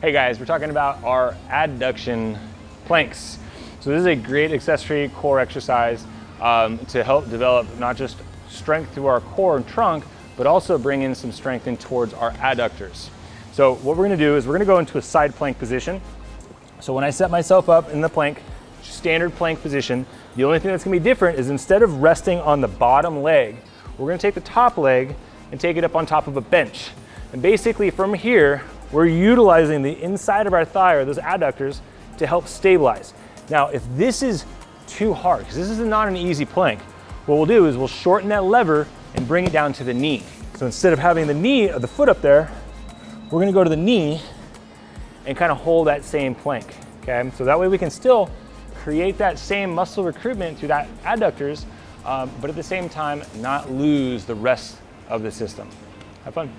Hey guys, we're talking about our adduction planks. So this is a great accessory core exercise to help develop not just strength through our core and trunk, but also bring in some strength in towards our adductors. So what we're gonna do is we're gonna go into a side plank position. So when I set myself up in the plank, standard plank position, the only thing that's gonna be different is instead of resting on the bottom leg, we're gonna take the top leg and take it up on top of a bench. And basically from here, we're utilizing the inside of our thigh or those adductors to help stabilize. Now, if this is too hard, because this is not an easy plank, what we'll do is we'll shorten that lever and bring it down to the knee. So instead of having the knee or the foot up there, we're gonna go to the knee and kind of hold that same plank, okay? So that way we can still create that same muscle recruitment through that adductors, but at the same time, not lose the rest of the system. Have fun.